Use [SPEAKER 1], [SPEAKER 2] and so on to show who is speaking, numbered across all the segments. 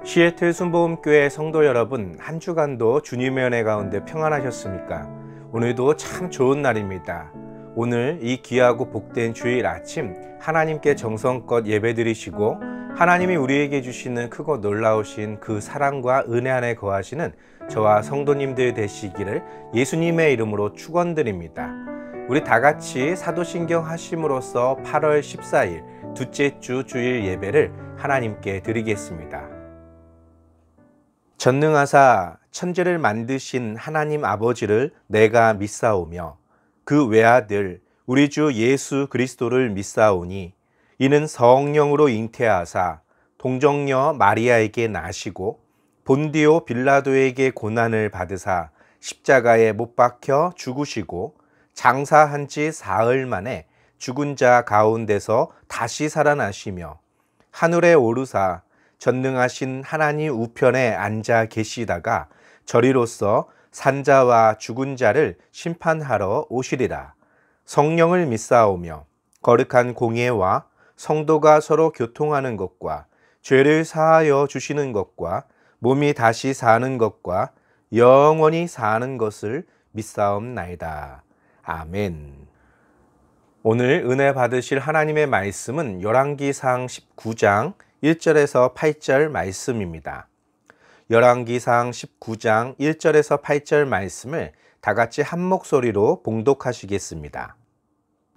[SPEAKER 1] 시애틀 순복음교회 성도 여러분, 한 주간도 주님의 은혜 가운데 평안하셨습니까? 오늘도 참 좋은 날입니다. 오늘 이 귀하고 복된 주일 아침 하나님께 정성껏 예배드리시고 하나님이 우리에게 주시는 크고 놀라우신 그 사랑과 은혜 안에 거하시는 저와 성도님들 되시기를 예수님의 이름으로 축원드립니다. 우리 다 같이 사도신경 하심으로써 8월 14일 둘째 주 주일 예배를 하나님께 드리겠습니다. 전능하사 천지를 만드신 하나님 아버지를 내가 믿사오며 그 외아들 우리 주 예수 그리스도를 믿사오니 이는 성령으로 잉태하사 동정녀 마리아에게 나시고 본디오 빌라도에게 고난을 받으사 십자가에 못 박혀 죽으시고 장사한 지 사흘 만에 죽은 자 가운데서 다시 살아나시며 하늘에 오르사 전능하신 하나님 우편에 앉아 계시다가 저리로서 산자와 죽은 자를 심판하러 오시리라. 성령을 믿사오며 거룩한 공예와 성도가 서로 교통하는 것과 죄를 사하여 주시는 것과 몸이 다시 사는 것과 영원히 사는 것을 믿사옵나이다. 아멘. 오늘 은혜 받으실 하나님의 말씀은 열왕기상 19장 1절에서 8절 말씀입니다. 열왕기상 19장 1절에서 8절 말씀을 다 같이 한 목소리로 봉독하시겠습니다.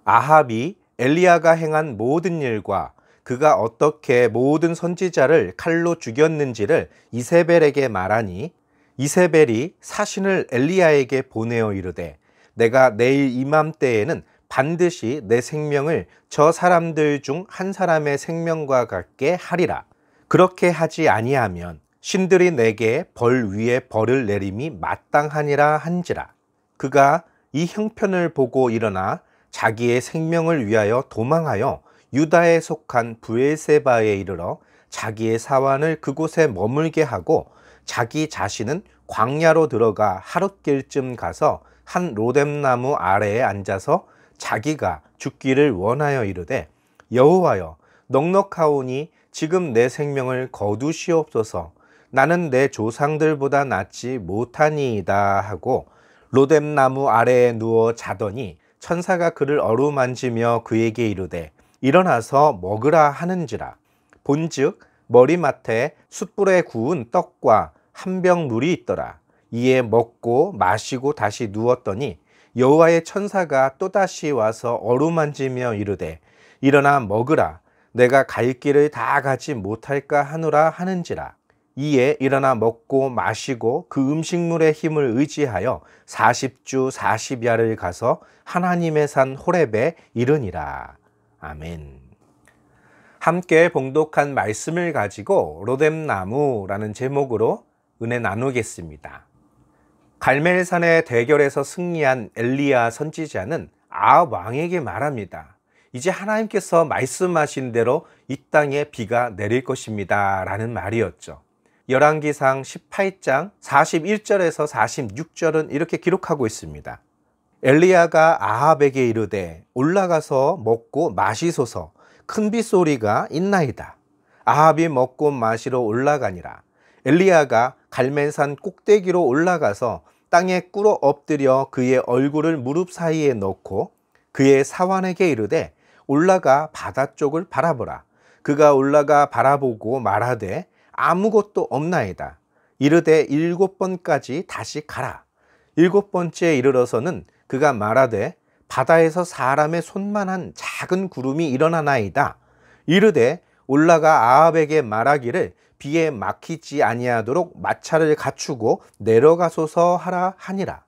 [SPEAKER 1] 아합이 엘리야가 행한 모든 일과 그가 어떻게 모든 선지자를 칼로 죽였는지를 이세벨에게 말하니 이세벨이 사신을 엘리야에게 보내어 이르되 내가 내일 이맘때에는 반드시 내 생명을 저 사람들 중 한 사람의 생명과 같게 하리라. 그렇게 하지 아니하면 신들이 내게 벌 위에 벌을 내림이 마땅하니라 한지라. 그가 이 형편을 보고 일어나 자기의 생명을 위하여 도망하여 유다에 속한 브엘세바에 이르러 자기의 사환을 그곳에 머물게 하고 자기 자신은 광야로 들어가 하룻길쯤 가서 한 로뎀나무 아래에 앉아서 자기가 죽기를 원하여 이르되 여호와여 넉넉하오니 지금 내 생명을 거두시옵소서. 나는 내 조상들보다 낫지 못하니이다 하고 로뎀나무 아래에 누워 자더니 천사가 그를 어루만지며 그에게 이르되 일어나서 먹으라 하는지라. 본즉 머리맡에 숯불에 구운 떡과 한 병 물이 있더라. 이에 먹고 마시고 다시 누웠더니 여호와의 천사가 또다시 와서 어루만지며 이르되 일어나 먹으라. 내가 갈 길을 다 가지 못할까 하노라 하는지라. 이에 일어나 먹고 마시고 그 음식물의 힘을 의지하여 40주 40야를 가서 하나님의 산 호렙에 이르니라. 아멘. 함께 봉독한 말씀을 가지고 로뎀나무라는 제목으로 은혜 나누겠습니다. 갈멜산의 대결에서 승리한 엘리야 선지자는 아합 왕에게 말합니다. 이제 하나님께서 말씀하신 대로 이 땅에 비가 내릴 것입니다 라는 말이었죠. 열왕기상 18장 41절에서 46절은 이렇게 기록하고 있습니다. 엘리야가 아합에게 이르되 올라가서 먹고 마시소서. 큰 빗소리가 있나이다. 아합이 먹고 마시러 올라가니라. 엘리야가 갈멜산 꼭대기로 올라가서 땅에 꿇어 엎드려 그의 얼굴을 무릎 사이에 넣고 그의 사환에게 이르되 올라가 바다 쪽을 바라보라. 그가 올라가 바라보고 말하되 아무것도 없나이다. 이르되 7번까지 다시 가라. 7번째에 이르러서는 그가 말하되 바다에서 사람의 손만한 작은 구름이 일어나나이다. 이르되 올라가 아합에게 말하기를 비에 막히지 아니하도록 마차를 갖추고 내려가소서 하라 하니라.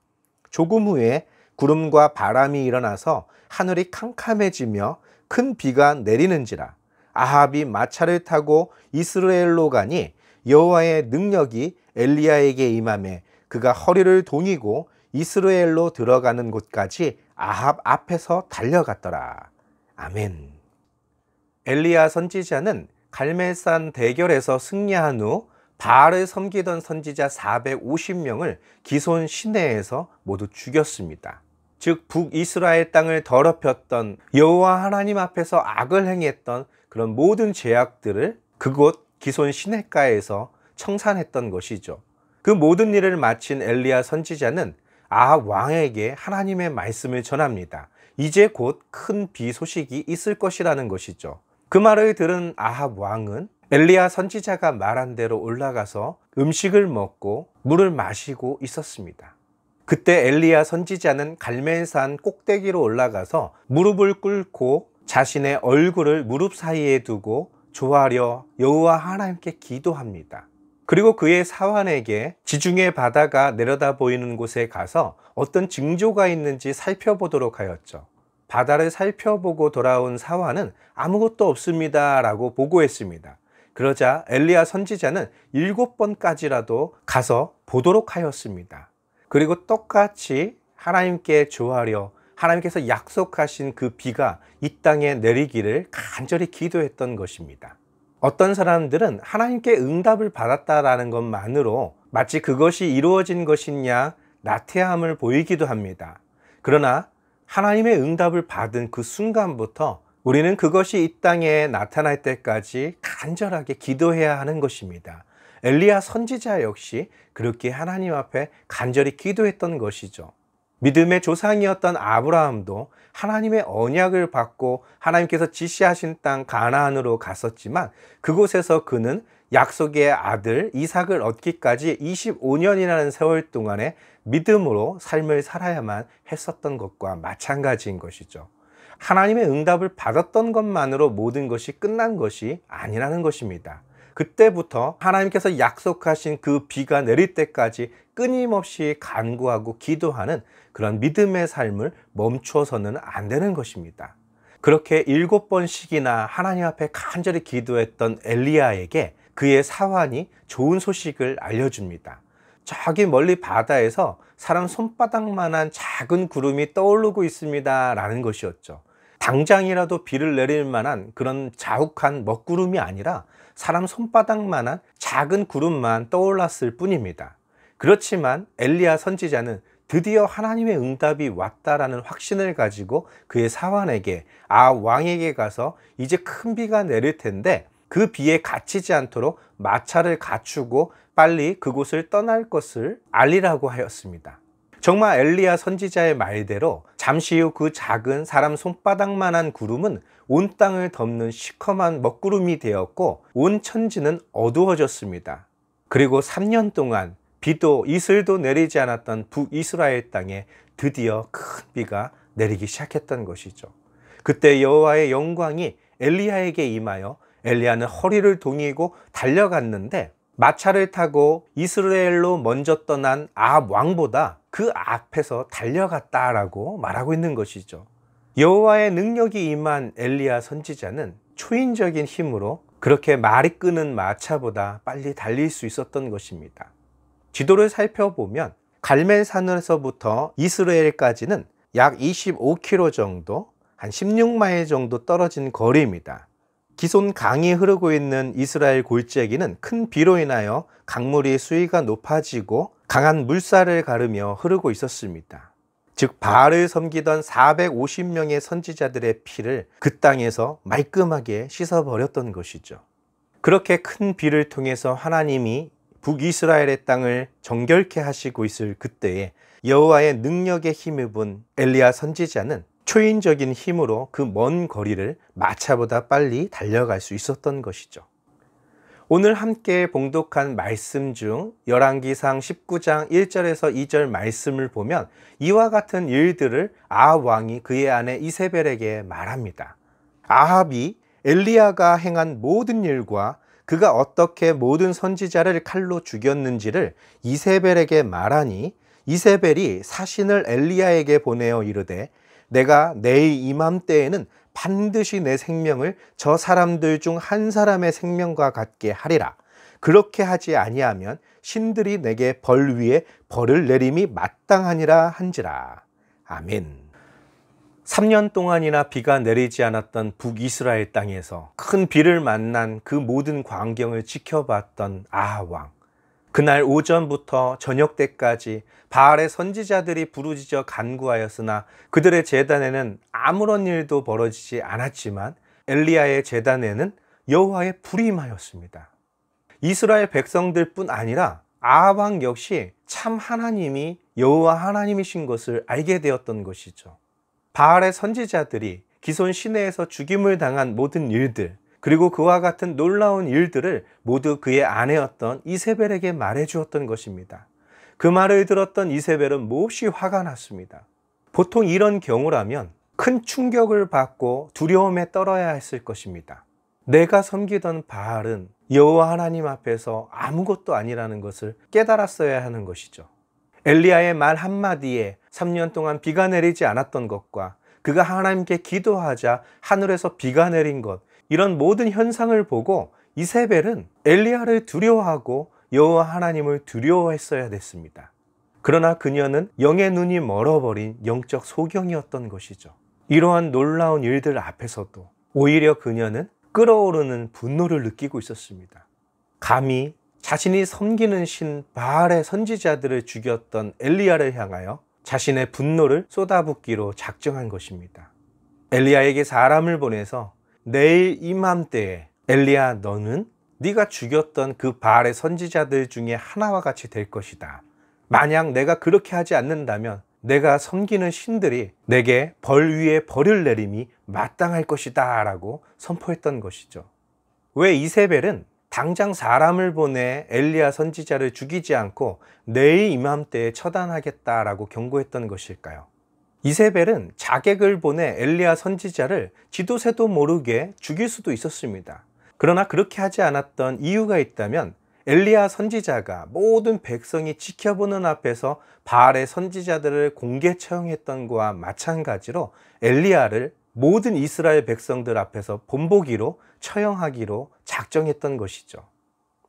[SPEAKER 1] 조금 후에 구름과 바람이 일어나서 하늘이 캄캄해지며 큰 비가 내리는지라. 아합이 마차를 타고 이스라엘로 가니 여호와의 능력이 엘리야에게 임하매 그가 허리를 동이고 이스라엘로 들어가는 곳까지 아합 앞에서 달려갔더라. 아멘. 엘리야 선지자는 갈멜산 대결에서 승리한 후 바알을 섬기던 선지자 450명을 기손 시내에서 모두 죽였습니다. 즉 북이스라엘 땅을 더럽혔던 여호와 하나님 앞에서 악을 행했던 그런 모든 죄악들을 그곳 기손 시내가에서 청산했던 것이죠. 그 모든 일을 마친 엘리야 선지자는 아합 왕에게 하나님의 말씀을 전합니다. 이제 곧 큰 비 소식이 있을 것이라는 것이죠. 그 말을 들은 아합 왕은 엘리야 선지자가 말한 대로 올라가서 음식을 먹고 물을 마시고 있었습니다. 그때 엘리야 선지자는 갈멜산 꼭대기로 올라가서 무릎을 꿇고 자신의 얼굴을 무릎 사이에 두고 조아려 여호와 하나님께 기도합니다. 그리고 그의 사환에게 지중해 바다가 내려다 보이는 곳에 가서 어떤 징조가 있는지 살펴보도록 하였죠. 바다를 살펴보고 돌아온 사환은 아무것도 없습니다 라고 보고했습니다. 그러자 엘리야 선지자는 7번까지라도 가서 보도록 하였습니다. 그리고 똑같이 하나님께 조아려 하나님께서 약속하신 그 비가 이 땅에 내리기를 간절히 기도했던 것입니다. 어떤 사람들은 하나님께 응답을 받았다라는 것만으로 마치 그것이 이루어진 것이냐 나태함을 보이기도 합니다. 그러나 하나님의 응답을 받은 그 순간부터 우리는 그것이 이 땅에 나타날 때까지 간절하게 기도해야 하는 것입니다. 엘리야 선지자 역시 그렇게 하나님 앞에 간절히 기도했던 것이죠. 믿음의 조상이었던 아브라함도 하나님의 언약을 받고 하나님께서 지시하신 땅 가나안으로 갔었지만 그곳에서 그는 약속의 아들 이삭을 얻기까지 25년이라는 세월 동안에 믿음으로 삶을 살아야만 했었던 것과 마찬가지인 것이죠. 하나님의 응답을 받았던 것만으로 모든 것이 끝난 것이 아니라는 것입니다. 그때부터 하나님께서 약속하신 그 비가 내릴 때까지 끊임없이 간구하고 기도하는 그런 믿음의 삶을 멈춰서는 안 되는 것입니다. 그렇게 7번씩이나 하나님 앞에 간절히 기도했던 엘리야에게 그의 사환이 좋은 소식을 알려줍니다. 저기 멀리 바다에서 사람 손바닥만한 작은 구름이 떠오르고 있습니다 라는 것이었죠. 당장이라도 비를 내릴 만한 그런 자욱한 먹구름이 아니라 사람 손바닥만한 작은 구름만 떠올랐을 뿐입니다. 그렇지만 엘리야 선지자는 드디어 하나님의 응답이 왔다라는 확신을 가지고 그의 사환에게 왕에게 가서 이제 큰 비가 내릴 텐데 그 비에 갇히지 않도록 마차를 갖추고 빨리 그곳을 떠날 것을 알리라고 하였습니다. 정말 엘리야 선지자의 말대로 잠시 후 그 작은 사람 손바닥만한 구름은 온 땅을 덮는 시커먼 먹구름이 되었고 온 천지는 어두워졌습니다. 그리고 3년 동안 비도 이슬도 내리지 않았던 북이스라엘 땅에 드디어 큰 비가 내리기 시작했던 것이죠. 그때 여호와의 영광이 엘리야에게 임하여 엘리야는 허리를 동이고 달려갔는데 마차를 타고 이스라엘로 먼저 떠난 아합 왕보다 그 앞에서 달려갔다라고 말하고 있는 것이죠. 여호와의 능력이 임한 엘리야 선지자는 초인적인 힘으로 그렇게 말이 끄는 마차보다 빨리 달릴 수 있었던 것입니다. 지도를 살펴보면 갈멜산에서부터 이스라엘까지는 약 25km 정도, 한 16마일 정도 떨어진 거리입니다. 기손 강이 흐르고 있는 이스라엘 골짜기는 큰 비로 인하여 강물의 수위가 높아지고 강한 물살을 가르며 흐르고 있었습니다. 즉 바알을 섬기던 450명의 선지자들의 피를 그 땅에서 말끔하게 씻어버렸던 것이죠. 그렇게 큰 비를 통해서 하나님이 북이스라엘의 땅을 정결케 하시고 있을 그때에 여호와의 능력에 힘입은 엘리야 선지자는 초인적인 힘으로 그 먼 거리를 마차보다 빨리 달려갈 수 있었던 것이죠. 오늘 함께 봉독한 말씀 중 열왕기상 19장 1절에서 2절 말씀을 보면 이와 같은 일들을 아합 왕이 그의 아내 이세벨에게 말합니다. 아합이 엘리야가 행한 모든 일과 그가 어떻게 모든 선지자를 칼로 죽였는지를 이세벨에게 말하니 이세벨이 사신을 엘리야에게 보내어 이르되 내가 내일 이맘때에는 반드시 내 생명을 저 사람들 중 한 사람의 생명과 같게 하리라. 그렇게 하지 아니하면 신들이 내게 벌 위에 벌을 내림이 마땅하니라 한지라. 아멘. 3년 동안이나 비가 내리지 않았던 북이스라엘 땅에서 큰 비를 만난 그 모든 광경을 지켜봤던 아합 왕. 그날 오전부터 저녁 때까지 바알의 선지자들이 부르짖어 간구하였으나 그들의 제단에는 아무런 일도 벌어지지 않았지만 엘리야의 제단에는 여호와의 불이 임하였습니다. 이스라엘 백성들뿐 아니라 아합 왕 역시 참 하나님이 여호와 하나님이신 것을 알게 되었던 것이죠. 바알의 선지자들이 기손 시내에서 죽임을 당한 모든 일들, 그리고 그와 같은 놀라운 일들을 모두 그의 아내였던 이세벨에게 말해 주었던 것입니다. 그 말을 들었던 이세벨은 몹시 화가 났습니다. 보통 이런 경우라면 큰 충격을 받고 두려움에 떨어야 했을 것입니다. 내가 섬기던 바알은 여호와 하나님 앞에서 아무것도 아니라는 것을 깨달았어야 하는 것이죠. 엘리야의 말 한마디에 3년 동안 비가 내리지 않았던 것과 그가 하나님께 기도하자 하늘에서 비가 내린 것, 이런 모든 현상을 보고 이세벨은 엘리야를 두려워하고 여호와 하나님을 두려워했어야 됐습니다. 그러나 그녀는 영의 눈이 멀어버린 영적 소경이었던 것이죠. 이러한 놀라운 일들 앞에서도 오히려 그녀는 끓어오르는 분노를 느끼고 있었습니다. 감히 자신이 섬기는 신 바알의 선지자들을 죽였던 엘리야를 향하여 자신의 분노를 쏟아붓기로 작정한 것입니다. 엘리야에게 사람을 보내서 내일 이맘때에 엘리야, 너는 네가 죽였던 그 바알의 선지자들 중에 하나와 같이 될 것이다. 만약 내가 그렇게 하지 않는다면 내가 섬기는 신들이 내게 벌 위에 벌을 내림이 마땅할 것이다 라고 선포했던 것이죠. 왜 이세벨은 당장 사람을 보내 엘리야 선지자를 죽이지 않고 내일 이맘때에 처단하겠다라고 경고했던 것일까요? 이세벨은 자객을 보내 엘리야 선지자를 지도새도 모르게 죽일 수도 있었습니다. 그러나 그렇게 하지 않았던 이유가 있다면 엘리야 선지자가 모든 백성이 지켜보는 앞에서 바알의 선지자들을 공개 처형했던 것과 마찬가지로 엘리야를 모든 이스라엘 백성들 앞에서 본보기로 처형하기로 작정했던 것이죠.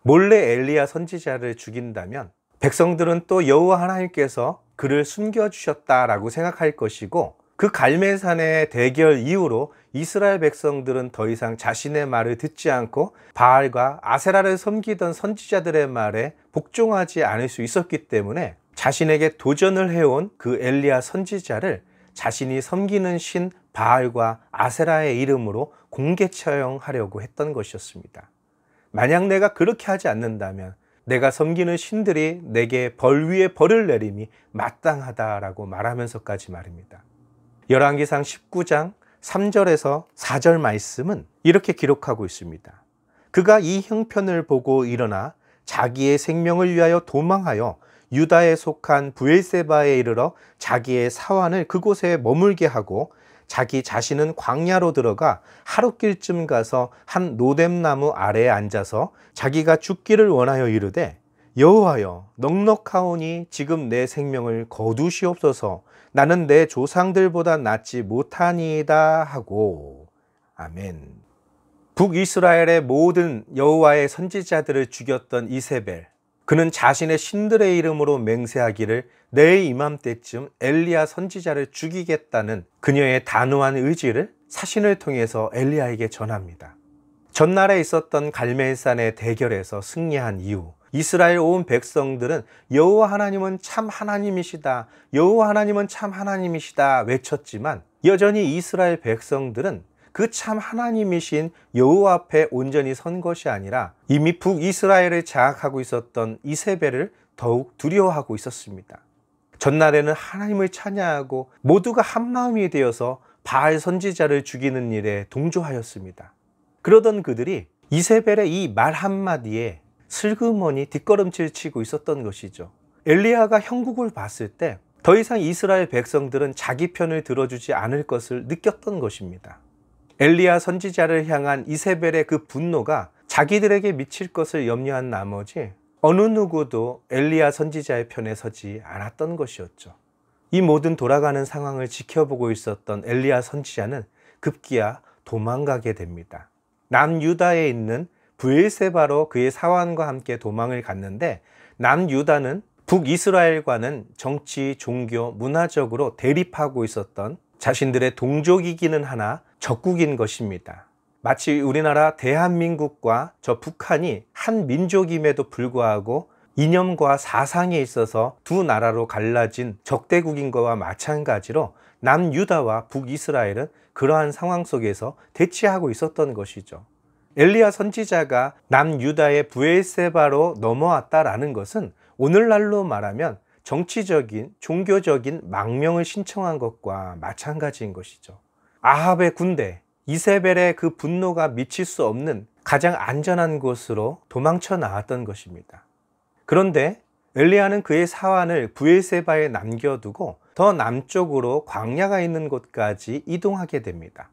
[SPEAKER 1] 몰래 엘리야 선지자를 죽인다면 백성들은 또 여호와 하나님께서 그를 숨겨주셨다라고 생각할 것이고, 그 갈멜산의 대결 이후로 이스라엘 백성들은 더 이상 자신의 말을 듣지 않고 바알과 아세라를 섬기던 선지자들의 말에 복종하지 않을 수 있었기 때문에 자신에게 도전을 해온 그 엘리야 선지자를 자신이 섬기는 신 바알과 아세라의 이름으로 공개 처형하려고 했던 것이었습니다. 만약 내가 그렇게 하지 않는다면 내가 섬기는 신들이 내게 벌 위에 벌을 내림이 마땅하다라고 말하면서까지 말입니다. 열왕기상 19장 3절에서 4절 말씀은 이렇게 기록하고 있습니다. 그가 이 형편을 보고 일어나 자기의 생명을 위하여 도망하여 유다에 속한 브엘세바에 이르러 자기의 사환을 그곳에 머물게 하고 자기 자신은 광야로 들어가 하룻길쯤 가서 한 노뎀나무 아래에 앉아서 자기가 죽기를 원하여 이르되, 여호와여, 넉넉하오니 지금 내 생명을 거두시옵소서. 나는 내 조상들보다 낫지 못하니이다 하고. 아멘. 북이스라엘의 모든 여호와의 선지자들을 죽였던 이세벨, 그는 자신의 신들의 이름으로 맹세하기를 내일 이맘때쯤 엘리야 선지자를 죽이겠다는 그녀의 단호한 의지를 사신을 통해서 엘리야에게 전합니다. 전날에 있었던 갈멜산의 대결에서 승리한 이후 이스라엘 온 백성들은 여호와 하나님은 참 하나님이시다, 여호와 하나님은 참 하나님이시다 외쳤지만 여전히 이스라엘 백성들은 그 참 하나님이신 여호와 앞에 온전히 선 것이 아니라 이미 북이스라엘을 장악하고 있었던 이세벨을 더욱 두려워하고 있었습니다. 전날에는 하나님을 찬양하고 모두가 한마음이 되어서 바알 선지자를 죽이는 일에 동조하였습니다. 그러던 그들이 이세벨의 이 말 한마디에 슬그머니 뒷걸음질 치고 있었던 것이죠. 엘리야가 형국을 봤을 때 더 이상 이스라엘 백성들은 자기 편을 들어주지 않을 것을 느꼈던 것입니다. 엘리야 선지자를 향한 이세벨의 그 분노가 자기들에게 미칠 것을 염려한 나머지 어느 누구도 엘리야 선지자의 편에 서지 않았던 것이었죠. 이 모든 돌아가는 상황을 지켜보고 있었던 엘리야 선지자는 급기야 도망가게 됩니다. 남유다에 있는 브엘세바로 그의 사환과 함께 도망을 갔는데, 남유다는 북이스라엘과는 정치, 종교, 문화적으로 대립하고 있었던 자신들의 동족이기는 하나 적국인 것입니다. 마치 우리나라 대한민국과 저 북한이 한 민족임에도 불구하고 이념과 사상에 있어서 두 나라로 갈라진 적대국인 것과 마찬가지로 남유다와 북이스라엘은 그러한 상황 속에서 대치하고 있었던 것이죠. 엘리야 선지자가 남유다의 브엘세바로 넘어왔다라는 것은 오늘날로 말하면 정치적인, 종교적인 망명을 신청한 것과 마찬가지인 것이죠. 아합의 군대, 이세벨의 그 분노가 미칠 수 없는 가장 안전한 곳으로 도망쳐 나왔던 것입니다. 그런데 엘리야는 그의 사환을 브엘세바에 남겨두고 더 남쪽으로 광야가 있는 곳까지 이동하게 됩니다.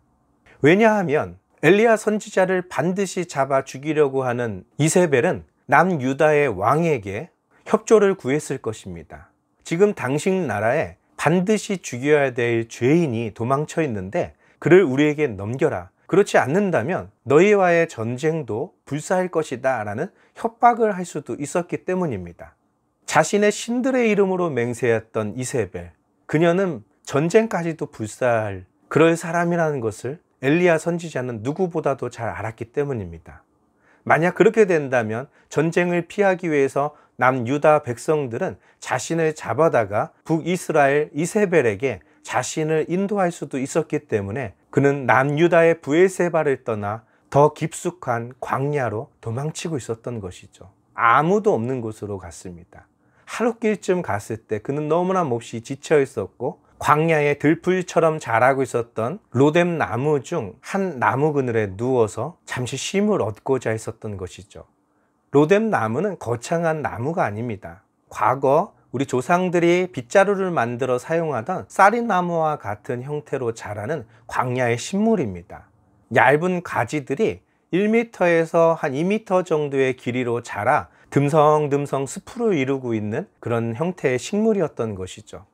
[SPEAKER 1] 왜냐하면 엘리야 선지자를 반드시 잡아 죽이려고 하는 이세벨은 남유다의 왕에게 협조를 구했을 것입니다. 지금 당신 나라에 반드시 죽여야 될 죄인이 도망쳐 있는데 그를 우리에게 넘겨라. 그렇지 않는다면 너희와의 전쟁도 불사할 것이다 라는 협박을 할 수도 있었기 때문입니다. 자신의 신들의 이름으로 맹세했던 이세벨, 그녀는 전쟁까지도 불사할 그럴 사람이라는 것을 엘리야 선지자는 누구보다도 잘 알았기 때문입니다. 만약 그렇게 된다면 전쟁을 피하기 위해서 남유다 백성들은 자신을 잡아다가 북이스라엘 이세벨에게 자신을 인도할 수도 있었기 때문에 그는 남유다의 브엘세바를 떠나 더 깊숙한 광야로 도망치고 있었던 것이죠. 아무도 없는 곳으로 갔습니다. 하룻길쯤 갔을 때 그는 너무나 몹시 지쳐 있었고 광야에 들풀처럼 자라고 있었던 로뎀 나무 중 한 나무 그늘에 누워서 잠시 쉼을 얻고자 했었던 것이죠. 로뎀 나무는 거창한 나무가 아닙니다. 과거 우리 조상들이 빗자루를 만들어 사용하던 쌀이나무와 같은 형태로 자라는 광야의 식물입니다. 얇은 가지들이 1m에서 한 2m 정도의 길이로 자라 듬성듬성 숲을 이루고 있는 그런 형태의 식물이었던 것이죠.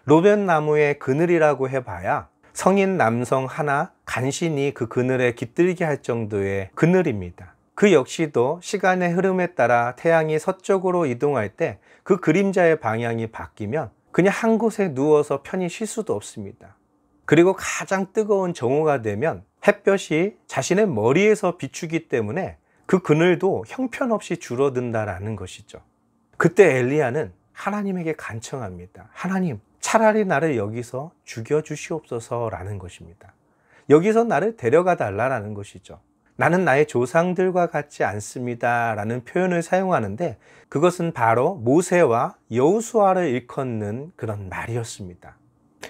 [SPEAKER 1] 로뎀 나무의 그늘이라고 해봐야 성인 남성 하나 간신히 그 그늘에 깃들게 할 정도의 그늘입니다. 그 역시도 시간의 흐름에 따라 태양이 서쪽으로 이동할 때 그 그림자의 방향이 바뀌면 그냥 한 곳에 누워서 편히 쉴 수도 없습니다. 그리고 가장 뜨거운 정오가 되면 햇볕이 자신의 머리에서 비추기 때문에 그 그늘도 형편없이 줄어든다라는 것이죠. 그때 엘리야는 하나님에게 간청합니다. 하나님, 차라리 나를 여기서 죽여주시옵소서라는 것입니다. 여기서 나를 데려가 달라는 것이죠. 나는 나의 조상들과 같지 않습니다 라는 표현을 사용하는데 그것은 바로 모세와 여호수아를 일컫는 그런 말이었습니다.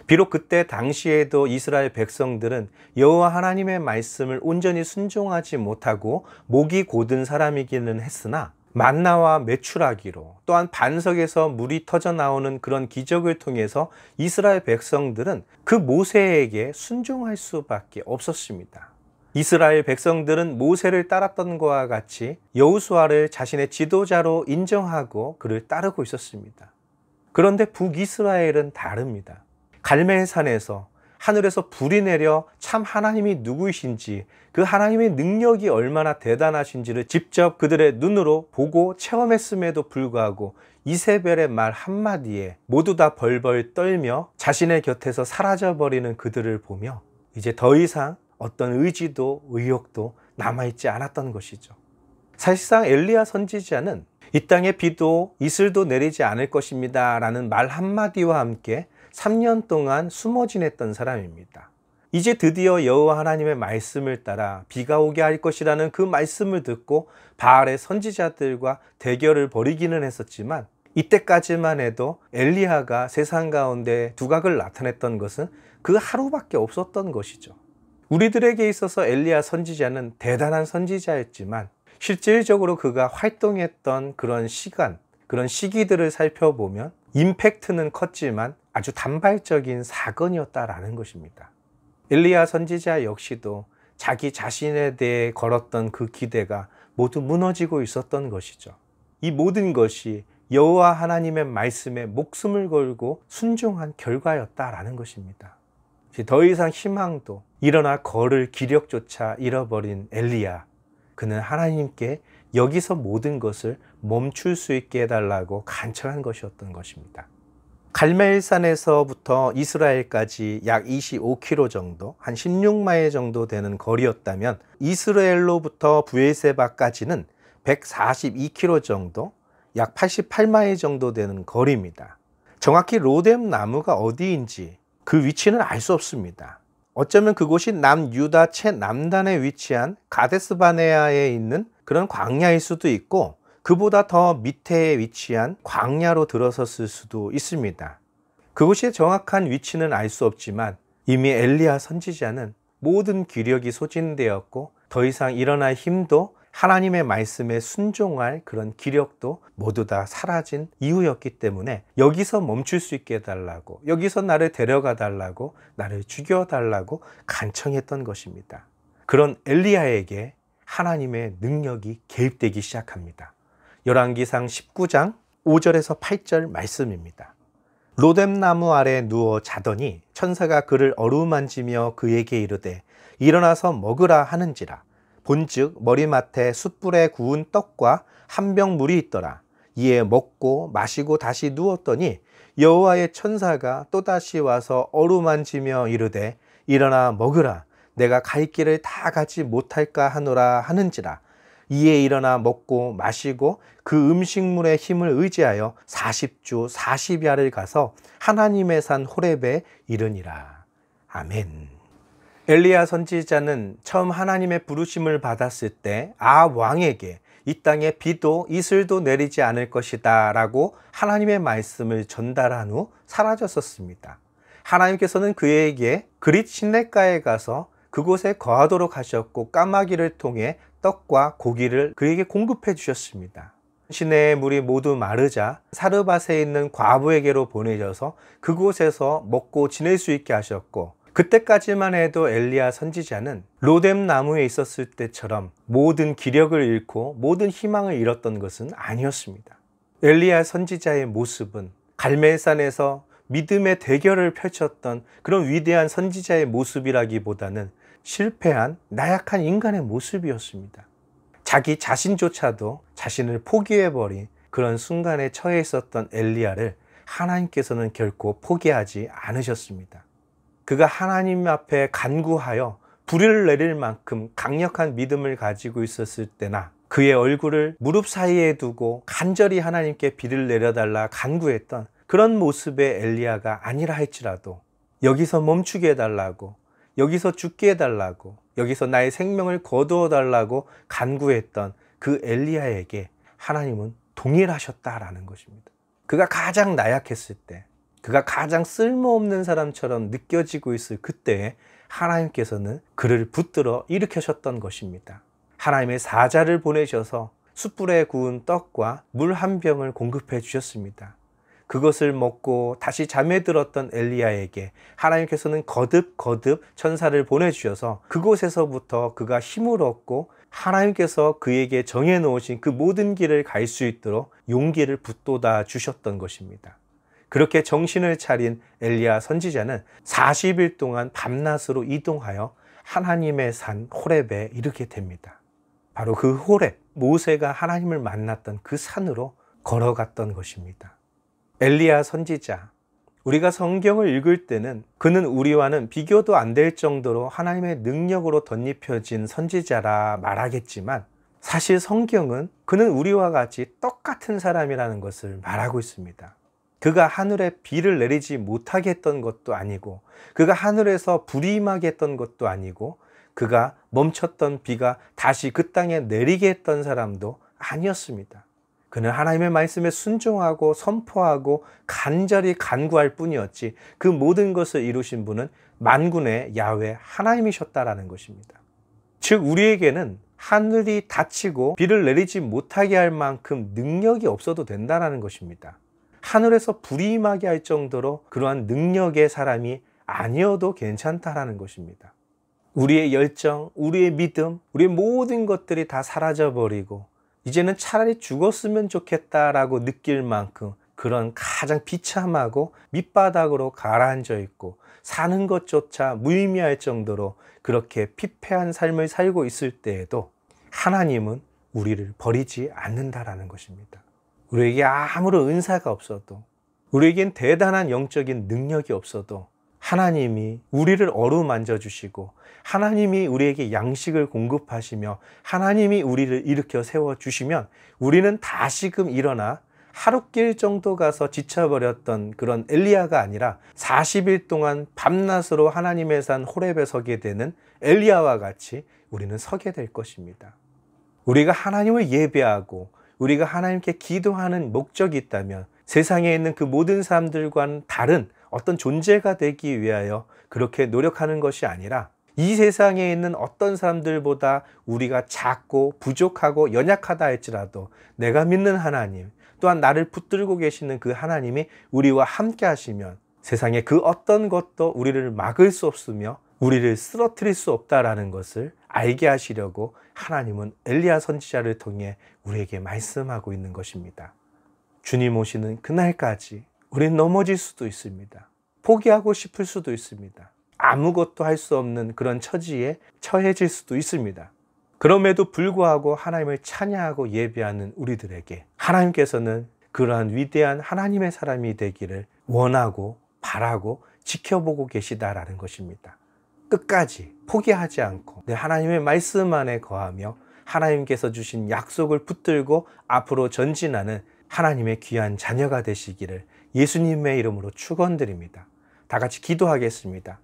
[SPEAKER 1] 비록 그때 당시에도 이스라엘 백성들은 여호와 하나님의 말씀을 온전히 순종하지 못하고 목이 고든 사람이기는 했으나 만나와 메추라기로 또한 반석에서 물이 터져 나오는 그런 기적을 통해서 이스라엘 백성들은 그 모세에게 순종할 수밖에 없었습니다. 이스라엘 백성들은 모세를 따랐던 것과 같이 여호수아를 자신의 지도자로 인정하고 그를 따르고 있었습니다. 그런데 북이스라엘은 다릅니다. 갈멜산에서 하늘에서 불이 내려 참 하나님이 누구이신지 그 하나님의 능력이 얼마나 대단하신지를 직접 그들의 눈으로 보고 체험했음에도 불구하고 이세벨의 말 한마디에 모두 다 벌벌 떨며 자신의 곁에서 사라져버리는 그들을 보며 이제 더 이상 어떤 의지도 의욕도 남아있지 않았던 것이죠. 사실상 엘리야 선지자는 이 땅에 비도 이슬도 내리지 않을 것입니다 라는 말 한마디와 함께 3년 동안 숨어 지냈던 사람입니다. 이제 드디어 여호와 하나님의 말씀을 따라 비가 오게 할 것이라는 그 말씀을 듣고 바알의 선지자들과 대결을 벌이기는 했었지만 이때까지만 해도 엘리야가 세상 가운데 두각을 나타냈던 것은 그 하루밖에 없었던 것이죠. 우리들에게 있어서 엘리야 선지자는 대단한 선지자였지만 실질적으로 그가 활동했던 그런 시간, 그런 시기들을 살펴보면 임팩트는 컸지만 아주 단발적인 사건이었다라는 것입니다. 엘리야 선지자 역시도 자기 자신에 대해 걸었던 그 기대가 모두 무너지고 있었던 것이죠. 이 모든 것이 여호와 하나님의 말씀에 목숨을 걸고 순종한 결과였다라는 것입니다. 더 이상 희망도 일어나 걸을 기력조차 잃어버린 엘리야, 그는 하나님께 여기서 모든 것을 멈출 수 있게 해달라고 간청한 것이었던 것입니다. 갈멜산에서부터 이스라엘까지 약 25km 정도, 한 16마일 정도 되는 거리였다면 이스라엘로부터 브엘세바까지는 142km 정도, 약 88마일 정도 되는 거리입니다. 정확히 로뎀 나무가 어디인지 그 위치는 알 수 없습니다. 어쩌면 그곳이 남유다 최남단에 위치한 가데스 바네아에 있는 그런 광야일 수도 있고, 그보다 더 밑에 위치한 광야로 들어섰을 수도 있습니다. 그곳의 정확한 위치는 알 수 없지만 이미 엘리야 선지자는 모든 기력이 소진되었고 더 이상 일어날 힘도 하나님의 말씀에 순종할 그런 기력도 모두 다 사라진 이후였기 때문에 여기서 멈출 수 있게 해달라고, 여기서 나를 데려가 달라고, 나를 죽여달라고 간청했던 것입니다. 그런 엘리야에게 하나님의 능력이 개입되기 시작합니다. 열왕기상 19장 5절에서 8절 말씀입니다. 로뎀나무 아래 누워 자더니 천사가 그를 어루만지며 그에게 이르되 일어나서 먹으라 하는지라. 본즉 머리맡에 숯불에 구운 떡과 한 병 물이 있더라. 이에 먹고 마시고 다시 누웠더니 여호와의 천사가 또다시 와서 어루만지며 이르되 일어나 먹으라. 내가 갈 길을 다 가지 못할까 하노라 하는지라. 이에 일어나 먹고 마시고 그 음식물의 힘을 의지하여 40주 40야를 가서 하나님의 산 호렙에 이르니라. 아멘. 엘리야 선지자는 처음 하나님의 부르심을 받았을 때 왕에게 이 땅에 비도 이슬도 내리지 않을 것이다 라고 하나님의 말씀을 전달한 후 사라졌었습니다. 하나님께서는 그에게 그릿 시냇가에 가서 그곳에 거하도록 하셨고 까마귀를 통해 떡과 고기를 그에게 공급해 주셨습니다. 시내의 물이 모두 마르자 사르밧에 있는 과부에게로 보내져서 그곳에서 먹고 지낼 수 있게 하셨고, 그때까지만 해도 엘리야 선지자는 로뎀 나무에 있었을 때처럼 모든 기력을 잃고 모든 희망을 잃었던 것은 아니었습니다. 엘리야 선지자의 모습은 갈멜산에서 믿음의 대결을 펼쳤던 그런 위대한 선지자의 모습이라기보다는 실패한 나약한 인간의 모습이었습니다. 자기 자신조차도 자신을 포기해버린 그런 순간에 처해 있었던 엘리야를 하나님께서는 결코 포기하지 않으셨습니다. 그가 하나님 앞에 간구하여 불을 내릴 만큼 강력한 믿음을 가지고 있었을 때나 그의 얼굴을 무릎 사이에 두고 간절히 하나님께 비를 내려달라 간구했던 그런 모습의 엘리야가 아니라 할지라도 여기서 멈추게 해달라고, 여기서 죽게 해달라고, 여기서 나의 생명을 거두어 달라고 간구했던 그 엘리야에게 하나님은 동일하셨다라는 것입니다. 그가 가장 나약했을 때, 그가 가장 쓸모없는 사람처럼 느껴지고 있을 그때에 하나님께서는 그를 붙들어 일으키셨던 것입니다. 하나님의 사자를 보내셔서 숯불에 구운 떡과 물 한 병을 공급해 주셨습니다. 그것을 먹고 다시 잠에 들었던 엘리야에게 하나님께서는 거듭 천사를 보내주셔서 그곳에서부터 그가 힘을 얻고 하나님께서 그에게 정해놓으신 그 모든 길을 갈 수 있도록 용기를 북돋아 주셨던 것입니다. 그렇게 정신을 차린 엘리야 선지자는 40일 동안 밤낮으로 이동하여 하나님의 산 호렙에 이르게 됩니다. 바로 그 호렙, 모세가 하나님을 만났던 그 산으로 걸어갔던 것입니다. 엘리야 선지자, 우리가 성경을 읽을 때는 그는 우리와는 비교도 안 될 정도로 하나님의 능력으로 덧입혀진 선지자라 말하겠지만, 사실 성경은 그는 우리와 같이 똑같은 사람이라는 것을 말하고 있습니다. 그가 하늘에 비를 내리지 못하게 했던 것도 아니고, 그가 하늘에서 불이 임하게 했던 것도 아니고, 그가 멈췄던 비가 다시 그 땅에 내리게 했던 사람도 아니었습니다. 그는 하나님의 말씀에 순종하고 선포하고 간절히 간구할 뿐이었지, 그 모든 것을 이루신 분은 만군의 야훼 하나님이셨다라는 것입니다. 즉 우리에게는 하늘이 닫히고 비를 내리지 못하게 할 만큼 능력이 없어도 된다는 것입니다. 하늘에서 불이 임하게 할 정도로 그러한 능력의 사람이 아니어도 괜찮다라는 것입니다. 우리의 열정, 우리의 믿음, 우리의 모든 것들이 다 사라져버리고 이제는 차라리 죽었으면 좋겠다라고 느낄 만큼 그런 가장 비참하고 밑바닥으로 가라앉아 있고 사는 것조차 무의미할 정도로 그렇게 피폐한 삶을 살고 있을 때에도 하나님은 우리를 버리지 않는다라는 것입니다. 우리에게 아무런 은사가 없어도, 우리에겐 대단한 영적인 능력이 없어도 하나님이 우리를 어루만져 주시고 하나님이 우리에게 양식을 공급하시며 하나님이 우리를 일으켜 세워주시면 우리는 다시금 일어나 하루길 정도 가서 지쳐버렸던 그런 엘리야가 아니라 40일 동안 밤낮으로 하나님의 산 호렙에 서게 되는 엘리야와 같이 우리는 서게 될 것입니다. 우리가 하나님을 예배하고 우리가 하나님께 기도하는 목적이 있다면 세상에 있는 그 모든 사람들과는 다른 어떤 존재가 되기 위하여 그렇게 노력하는 것이 아니라 이 세상에 있는 어떤 사람들보다 우리가 작고 부족하고 연약하다 할지라도 내가 믿는 하나님, 또한 나를 붙들고 계시는 그 하나님이 우리와 함께 하시면 세상에 그 어떤 것도 우리를 막을 수 없으며 우리를 쓰러뜨릴 수 없다라는 것을 알게 하시려고 하나님은 엘리야 선지자를 통해 우리에게 말씀하고 있는 것입니다. 주님 오시는 그날까지 우리는 넘어질 수도 있습니다. 포기하고 싶을 수도 있습니다. 아무것도 할 수 없는 그런 처지에 처해질 수도 있습니다. 그럼에도 불구하고 하나님을 찬양하고 예배하는 우리들에게 하나님께서는 그러한 위대한 하나님의 사람이 되기를 원하고 바라고 지켜보고 계시다라는 것입니다. 끝까지 포기하지 않고 내 하나님의 말씀 안에 거하며 하나님께서 주신 약속을 붙들고 앞으로 전진하는 하나님의 귀한 자녀가 되시기를 예수님의 이름으로 축원드립니다. 다 같이 기도하겠습니다.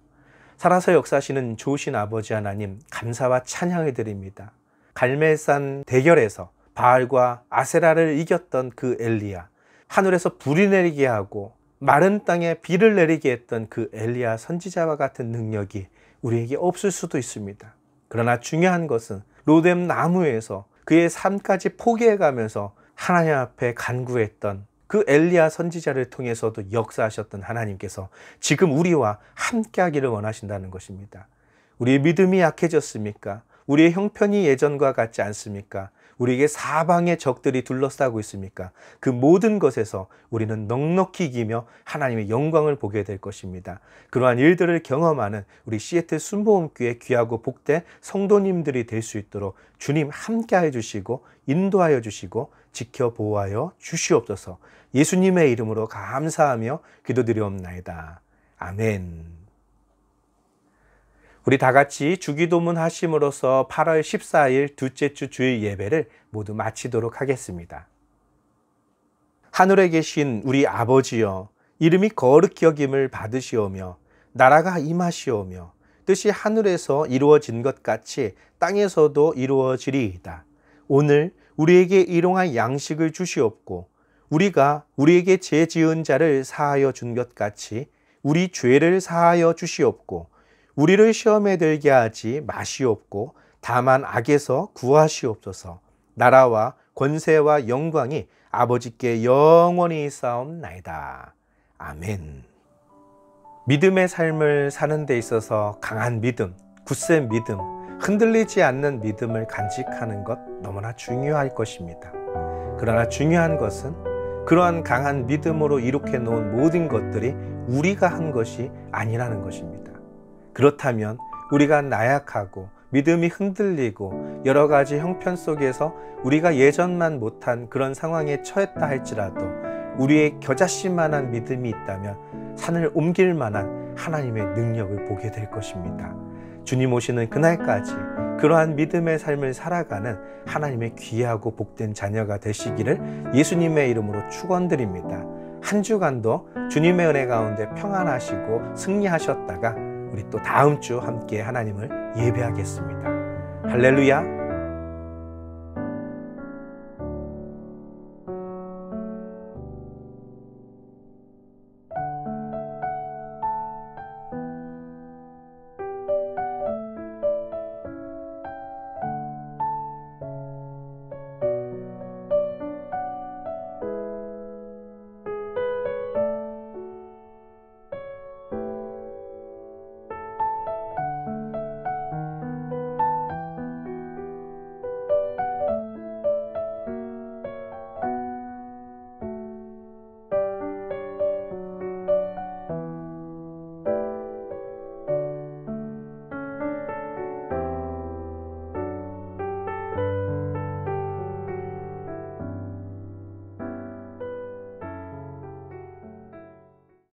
[SPEAKER 1] 살아서 역사하시는 좋으신 아버지 하나님, 감사와 찬양을 드립니다. 갈멜산 대결에서 바알과 아세라를 이겼던 그 엘리야, 하늘에서 불이 내리게 하고 마른 땅에 비를 내리게 했던 그 엘리야 선지자와 같은 능력이 우리에게 없을 수도 있습니다. 그러나 중요한 것은 로뎀 나무에서 그의 삶까지 포기해가면서 하나님 앞에 간구했던 그 엘리야 선지자를 통해서도 역사하셨던 하나님께서 지금 우리와 함께 하기를 원하신다는 것입니다. 우리의 믿음이 약해졌습니까? 우리의 형편이 예전과 같지 않습니까? 우리에게 사방의 적들이 둘러싸고 있습니까? 그 모든 것에서 우리는 넉넉히 이기며 하나님의 영광을 보게 될 것입니다. 그러한 일들을 경험하는 우리 시애틀 순복음교회 귀하고 복된 성도님들이 될 수 있도록 주님 함께하여 주시고 인도하여 주시고 지켜보호하여 주시옵소서. 예수님의 이름으로 감사하며 기도드리옵나이다. 아멘. 우리 다 같이 주기도문 하심으로써 8월 14일 둘째 주 주일 예배를 모두 마치도록 하겠습니다. 하늘에 계신 우리 아버지여, 이름이 거룩히 여김을 받으시오며 나라가 임하시오며 뜻이 하늘에서 이루어진 것 같이 땅에서도 이루어지리이다. 오늘 우리에게 일용할 양식을 주시옵고 우리가 우리에게 죄 지은 자를 사하여 준 것 같이 우리 죄를 사하여 주시옵고 우리를 시험에 들게 하지 마시옵고 다만 악에서 구하시옵소서. 나라와 권세와 영광이 아버지께 영원히 있사옵나이다. 아멘. 믿음의 삶을 사는 데 있어서 강한 믿음, 굳센 믿음, 흔들리지 않는 믿음을 간직하는 것 너무나 중요할 것입니다. 그러나 중요한 것은 그러한 강한 믿음으로 이룩해 놓은 모든 것들이 우리가 한 것이 아니라는 것입니다. 그렇다면 우리가 나약하고 믿음이 흔들리고 여러 가지 형편 속에서 우리가 예전만 못한 그런 상황에 처했다 할지라도 우리의 겨자씨만한 믿음이 있다면 산을 옮길 만한 하나님의 능력을 보게 될 것입니다. 주님 오시는 그날까지 그러한 믿음의 삶을 살아가는 하나님의 귀하고 복된 자녀가 되시기를 예수님의 이름으로 축원드립니다. 한 주간도 주님의 은혜 가운데 평안하시고 승리하셨다가 우리 또 다음 주 함께 하나님을 예배하겠습니다. 할렐루야.